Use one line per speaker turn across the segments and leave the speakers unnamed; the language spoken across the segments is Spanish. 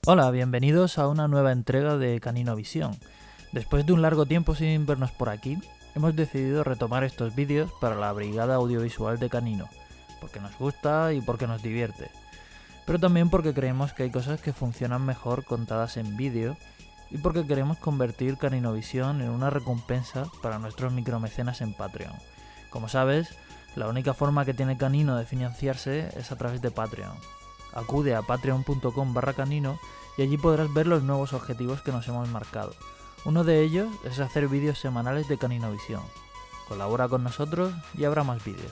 Hola, bienvenidos a una nueva entrega de Canino Visión. Después de un largo tiempo sin vernos por aquí, hemos decidido retomar estos vídeos para la brigada audiovisual de Canino, porque nos gusta y porque nos divierte, pero también porque creemos que hay cosas que funcionan mejor contadas en vídeo y porque queremos convertir Canino Visión en una recompensa para nuestros micromecenas en Patreon. Como sabes, la única forma que tiene Canino de financiarse es a través de Patreon. Acude a patreon.com/canino y allí podrás ver los nuevos objetivos que nos hemos marcado. Uno de ellos es hacer vídeos semanales de Caninavisión. Colabora con nosotros y habrá más vídeos.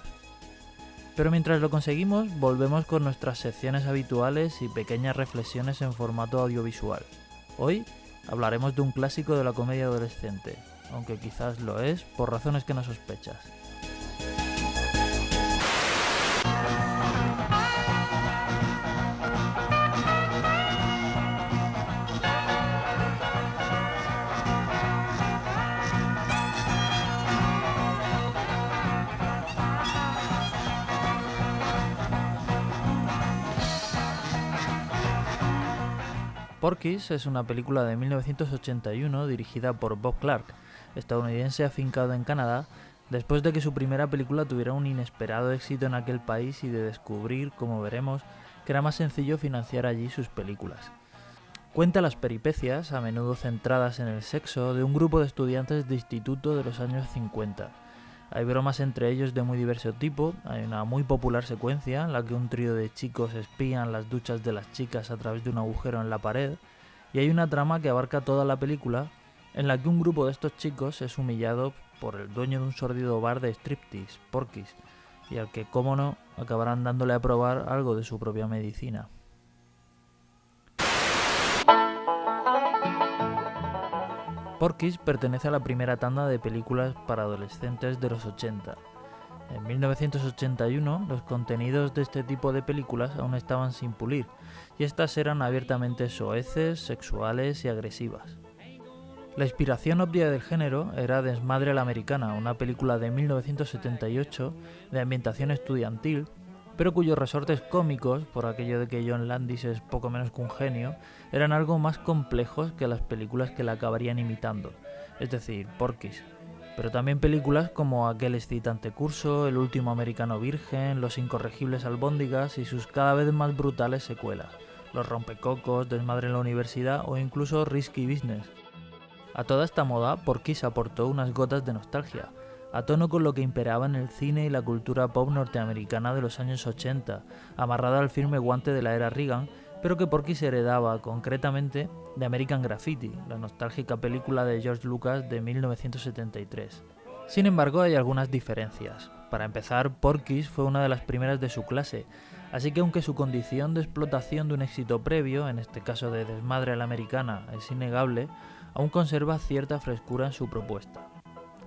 Pero mientras lo conseguimos, volvemos con nuestras secciones habituales y pequeñas reflexiones en formato audiovisual. Hoy hablaremos de un clásico de la comedia adolescente, aunque quizás lo es por razones que no sospechas. Porky's es una película de 1981 dirigida por Bob Clark, estadounidense afincado en Canadá, después de que su primera película tuviera un inesperado éxito en aquel país y de descubrir, como veremos, que era más sencillo financiar allí sus películas. Cuenta las peripecias, a menudo centradas en el sexo, de un grupo de estudiantes de instituto de los años 50. Hay bromas entre ellos de muy diverso tipo, hay una muy popular secuencia en la que un trío de chicos espían las duchas de las chicas a través de un agujero en la pared, y hay una trama que abarca toda la película en la que un grupo de estos chicos es humillado por el dueño de un sórdido bar de striptease, Porky's, y al que, cómo no, acabarán dándole a probar algo de su propia medicina. Porky's pertenece a la primera tanda de películas para adolescentes de los 80. En 1981, los contenidos de este tipo de películas aún estaban sin pulir, y estas eran abiertamente soeces, sexuales y agresivas. La inspiración obvia del género era Desmadre a la Americana, una película de 1978 de ambientación estudiantil, pero cuyos resortes cómicos, por aquello de que John Landis es poco menos que un genio, eran algo más complejos que las películas que la acabarían imitando, es decir, Porky's. Pero también películas como Aquel excitante curso, El último americano virgen, Los incorregibles albóndigas y sus cada vez más brutales secuelas, Los rompecocos, Desmadre en la universidad o incluso Risky Business. A toda esta moda, Porky's aportó unas gotas de nostalgia, a tono con lo que imperaba en el cine y la cultura pop norteamericana de los años 80, amarrada al firme guante de la era Reagan, pero que Porky's heredaba concretamente de American Graffiti, la nostálgica película de George Lucas de 1973. Sin embargo, hay algunas diferencias. Para empezar, Porky's fue una de las primeras de su clase, así que aunque su condición de explotación de un éxito previo, en este caso de Desmadre a la Americana, es innegable, aún conserva cierta frescura en su propuesta.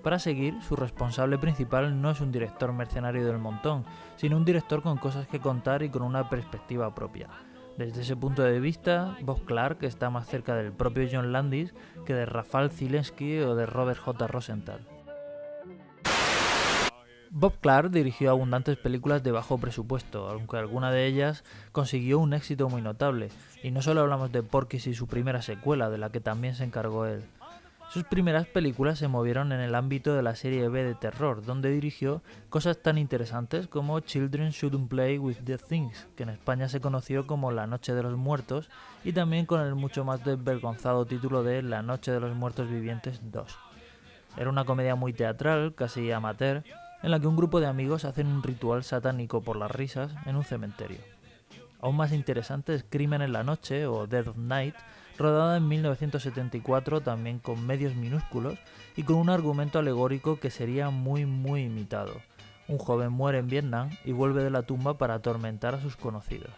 Para seguir, su responsable principal no es un director mercenario del montón, sino un director con cosas que contar y con una perspectiva propia. Desde ese punto de vista, Bob Clark está más cerca del propio John Landis que de Rafal Zielinski o de Robert J. Rosenthal. Bob Clark dirigió abundantes películas de bajo presupuesto, aunque alguna de ellas consiguió un éxito muy notable, y no solo hablamos de Porky's y su primera secuela, de la que también se encargó él. Sus primeras películas se movieron en el ámbito de la serie B de terror, donde dirigió cosas tan interesantes como Children Shouldn't Play with Dead Things, que en España se conoció como La Noche de los Muertos, y también con el mucho más desvergonzado título de La Noche de los Muertos Vivientes 2. Era una comedia muy teatral, casi amateur, en la que un grupo de amigos hacen un ritual satánico por las risas en un cementerio. Aún más interesante es Crimen en la Noche o Dead of Night, rodada en 1974 también con medios minúsculos y con un argumento alegórico que sería muy imitado. Un joven muere en Vietnam y vuelve de la tumba para atormentar a sus conocidos.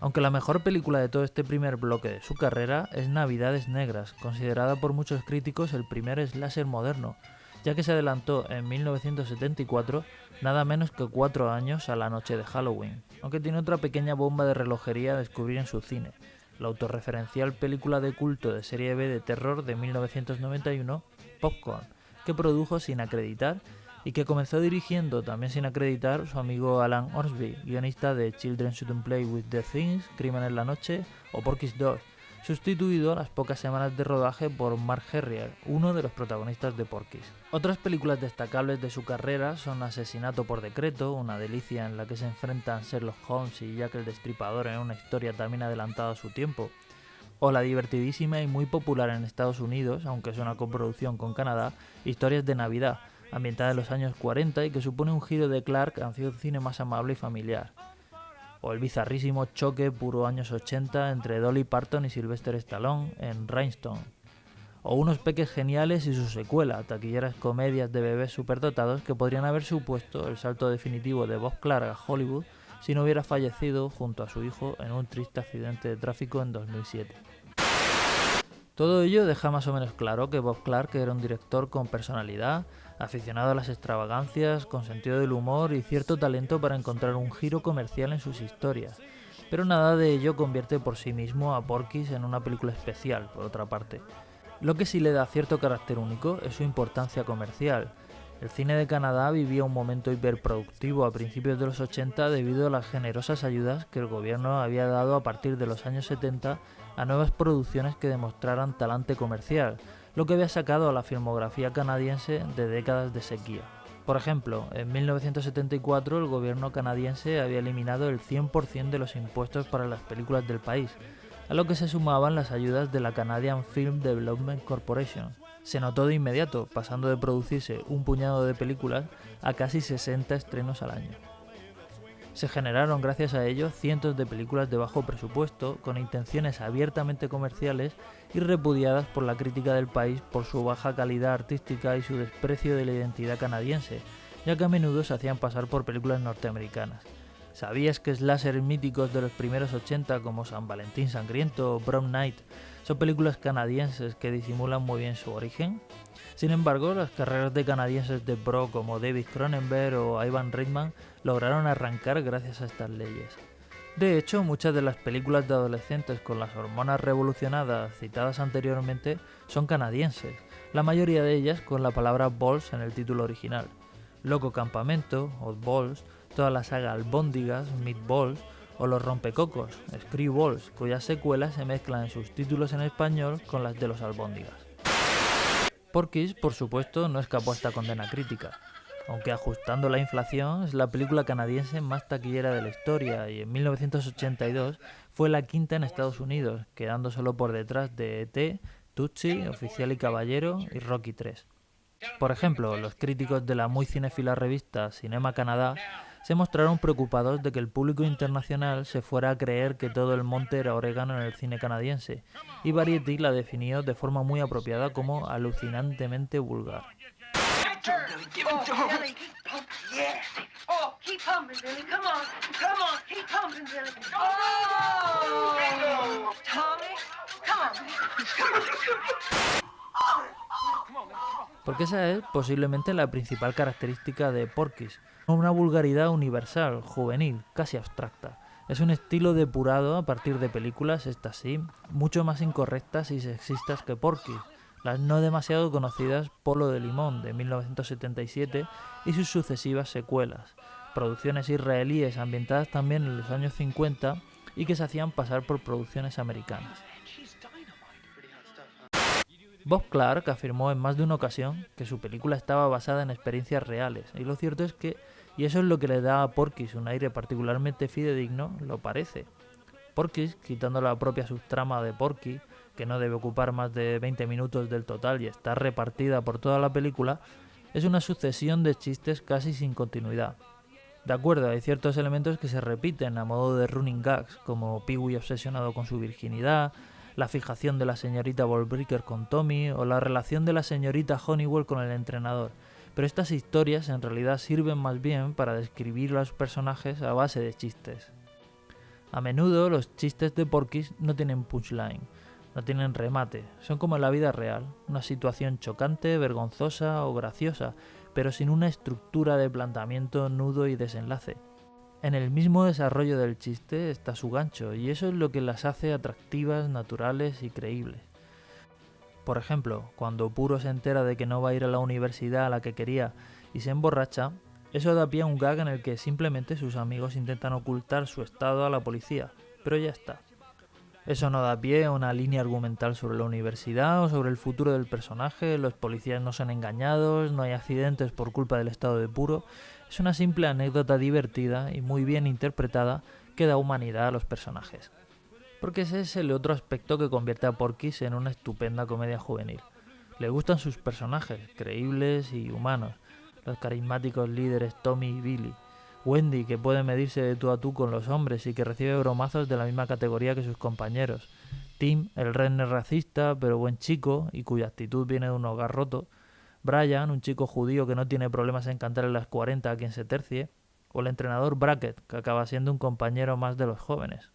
Aunque la mejor película de todo este primer bloque de su carrera es Navidades Negras, considerada por muchos críticos el primer slasher moderno, ya que se adelantó en 1974 nada menos que 4 años a la noche de Halloween, aunque tiene otra pequeña bomba de relojería a descubrir en su cine, la autorreferencial película de culto de serie B de terror de 1991, Popcorn, que produjo sin acreditar y que comenzó dirigiendo, también sin acreditar, su amigo Alan Orsby, guionista de Children Shouldn't Play with the Things, Crimen en la Noche o Porky's 2, sustituido a las pocas semanas de rodaje por Mark Herrier, uno de los protagonistas de Porky's. Otras películas destacables de su carrera son Asesinato por Decreto, una delicia en la que se enfrentan Sherlock Holmes y Jack el Destripador en una historia también adelantada a su tiempo, o la divertidísima y muy popular en Estados Unidos, aunque es una coproducción con Canadá, Historias de Navidad, ambientada en los años 40 y que supone un giro de Clark hacia un cine más amable y familiar. O el bizarrísimo choque puro años 80 entre Dolly Parton y Sylvester Stallone en Rhinestone. O Unos Peques Geniales y su secuela, taquilleras comedias de bebés superdotados que podrían haber supuesto el salto definitivo de Bob Clark a Hollywood si no hubiera fallecido junto a su hijo en un triste accidente de tráfico en 2007. Todo ello deja más o menos claro que Bob Clark era un director con personalidad, aficionado a las extravagancias, con sentido del humor y cierto talento para encontrar un giro comercial en sus historias, pero nada de ello convierte por sí mismo a Porky's en una película especial, por otra parte. Lo que sí le da cierto carácter único es su importancia comercial. El cine de Canadá vivía un momento hiperproductivo a principios de los 80 debido a las generosas ayudas que el gobierno había dado a partir de los años 70 a nuevas producciones que demostraran talante comercial, lo que había sacado a la filmografía canadiense de décadas de sequía. Por ejemplo, en 1974 el gobierno canadiense había eliminado el 100% de los impuestos para las películas del país, a lo que se sumaban las ayudas de la Canadian Film Development Corporation. Se notó de inmediato, pasando de producirse un puñado de películas a casi 60 estrenos al año. Se generaron gracias a ello cientos de películas de bajo presupuesto, con intenciones abiertamente comerciales y repudiadas por la crítica del país por su baja calidad artística y su desprecio de la identidad canadiense, ya que a menudo se hacían pasar por películas norteamericanas. ¿Sabías que slashers míticos de los primeros 80 como San Valentín Sangriento o Prom Night son películas canadienses que disimulan muy bien su origen? Sin embargo, las carreras de canadienses de pro como David Cronenberg o Ivan Reitman lograron arrancar gracias a estas leyes. De hecho, muchas de las películas de adolescentes con las hormonas revolucionadas citadas anteriormente son canadienses, la mayoría de ellas con la palabra balls en el título original. Loco Campamento, Oddballs, toda la saga Albóndigas, Meatballs o Los Rompecocos, Screwballs, cuyas secuelas se mezclan en sus títulos en español con las de los Albóndigas. Porky's, por supuesto, no escapó a esta condena crítica, aunque ajustando la inflación es la película canadiense más taquillera de la historia y en 1982 fue la quinta en Estados Unidos, quedando solo por detrás de E.T., Tootsie, Oficial y Caballero y Rocky 3. Por ejemplo, los críticos de la muy cinéfila revista Cinema Canadá se mostraron preocupados de que el público internacional se fuera a creer que todo el monte era orégano en el cine canadiense, y Variety la definió de forma muy apropiada como alucinantemente vulgar. Porque esa es posiblemente la principal característica de Porky's, una vulgaridad universal, juvenil, casi abstracta. Es un estilo depurado a partir de películas, estas sí, mucho más incorrectas y sexistas que Porky's, las no demasiado conocidas Polo de Limón de 1977 y sus sucesivas secuelas, producciones israelíes ambientadas también en los años 50 y que se hacían pasar por producciones americanas. Bob Clark afirmó en más de una ocasión que su película estaba basada en experiencias reales, y lo cierto es que, y eso es lo que le da a Porky's un aire particularmente fidedigno, lo parece. Porky's, quitando la propia subtrama de Porky, que no debe ocupar más de 20 minutos del total y está repartida por toda la película, es una sucesión de chistes casi sin continuidad. De acuerdo, hay ciertos elementos que se repiten a modo de running gags, como Pee-wee obsesionado con su virginidad, la fijación de la señorita Ballbricker con Tommy o la relación de la señorita Honeywell con el entrenador, pero estas historias en realidad sirven más bien para describir a los personajes a base de chistes. A menudo los chistes de Porky's no tienen punchline, no tienen remate, son como en la vida real, una situación chocante, vergonzosa o graciosa, pero sin una estructura de planteamiento, nudo y desenlace. En el mismo desarrollo del chiste está su gancho, y eso es lo que las hace atractivas, naturales y creíbles. Por ejemplo, cuando Puro se entera de que no va a ir a la universidad a la que quería y se emborracha, eso da pie a un gag en el que simplemente sus amigos intentan ocultar su estado a la policía, pero ya está. Eso no da pie a una línea argumental sobre la universidad o sobre el futuro del personaje, los policías no son engañados, no hay accidentes por culpa del estado de puro. Es una simple anécdota divertida y muy bien interpretada que da humanidad a los personajes. Porque ese es el otro aspecto que convierte a Porky's en una estupenda comedia juvenil. Le gustan sus personajes, creíbles y humanos, los carismáticos líderes Tommy y Billy, Wendy, que puede medirse de tú a tú con los hombres y que recibe bromazos de la misma categoría que sus compañeros, Tim, el redneck racista pero buen chico y cuya actitud viene de un hogar roto, Brian, un chico judío que no tiene problemas en cantar en las 40 a quien se tercie, o el entrenador Brackett, que acaba siendo un compañero más de los jóvenes.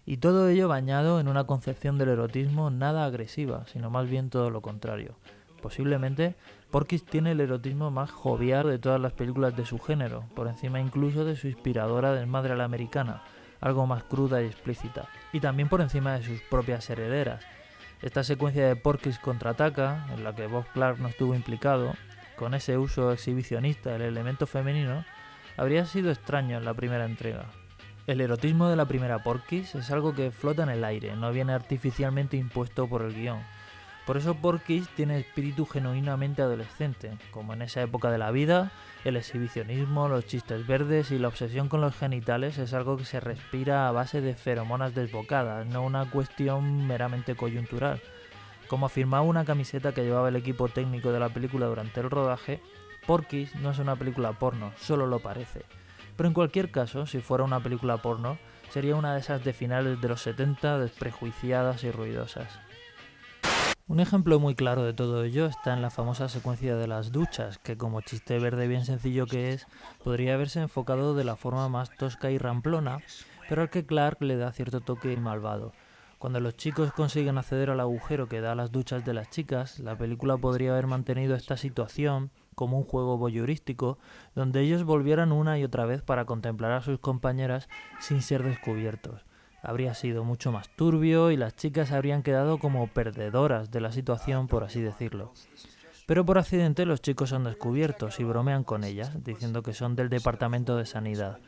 Y todo ello bañado en una concepción del erotismo nada agresiva, sino más bien todo lo contrario. Posiblemente, Porky's tiene el erotismo más jovial de todas las películas de su género, por encima incluso de su inspiradora desmadre a la americana, algo más cruda y explícita, y también por encima de sus propias herederas. Esta secuencia de Porky's contraataca, en la que Bob Clark no estuvo implicado, con ese uso exhibicionista del elemento femenino, habría sido extraño en la primera entrega. El erotismo de la primera Porky's es algo que flota en el aire, no viene artificialmente impuesto por el guión. Por eso Porky's tiene espíritu genuinamente adolescente, como en esa época de la vida, el exhibicionismo, los chistes verdes y la obsesión con los genitales es algo que se respira a base de feromonas desbocadas, no una cuestión meramente coyuntural. Como afirmaba una camiseta que llevaba el equipo técnico de la película durante el rodaje, Porky's no es una película porno, solo lo parece. Pero en cualquier caso, si fuera una película porno, sería una de esas de finales de los 70 desprejuiciadas y ruidosas. Un ejemplo muy claro de todo ello está en la famosa secuencia de las duchas, que como chiste verde bien sencillo que es, podría haberse enfocado de la forma más tosca y ramplona, pero al que Clark le da cierto toque malvado. Cuando los chicos consiguen acceder al agujero que da a las duchas de las chicas, la película podría haber mantenido esta situación como un juego voyeurístico, donde ellos volvieran una y otra vez para contemplar a sus compañeras sin ser descubiertos. Habría sido mucho más turbio y las chicas habrían quedado como perdedoras de la situación, por así decirlo. Pero por accidente los chicos son descubiertos y bromean con ellas, diciendo que son del departamento de sanidad.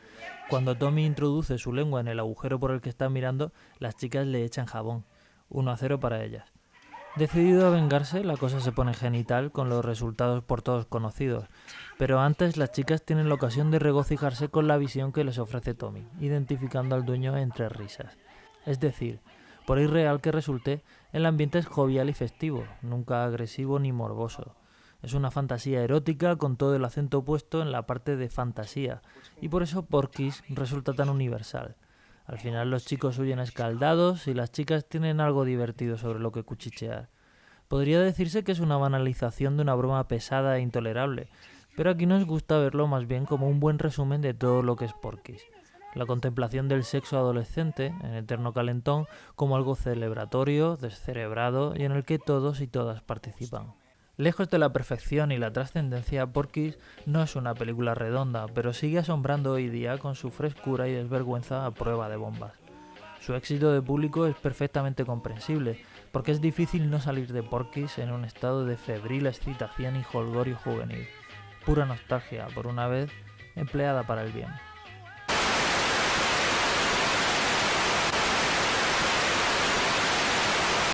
Cuando Tommy introduce su lengua en el agujero por el que están mirando, las chicas le echan jabón. 1-0 para ellas. Decidido a vengarse, la cosa se pone genital con los resultados por todos conocidos, pero antes las chicas tienen la ocasión de regocijarse con la visión que les ofrece Tommy, identificando al dueño entre risas. Es decir, por irreal que resulte, el ambiente es jovial y festivo, nunca agresivo ni morboso. Es una fantasía erótica con todo el acento puesto en la parte de fantasía, y por eso Porky's resulta tan universal. Al final los chicos huyen escaldados y las chicas tienen algo divertido sobre lo que cuchichear. Podría decirse que es una banalización de una broma pesada e intolerable, pero aquí nos gusta verlo más bien como un buen resumen de todo lo que es Porky's. La contemplación del sexo adolescente, en eterno calentón, como algo celebratorio, descerebrado y en el que todos y todas participan. Lejos de la perfección y la trascendencia, Porky's no es una película redonda, pero sigue asombrando hoy día con su frescura y desvergüenza a prueba de bombas. Su éxito de público es perfectamente comprensible, porque es difícil no salir de Porky's en un estado de febril excitación y jolgorio juvenil. Pura nostalgia, por una vez, empleada para el bien.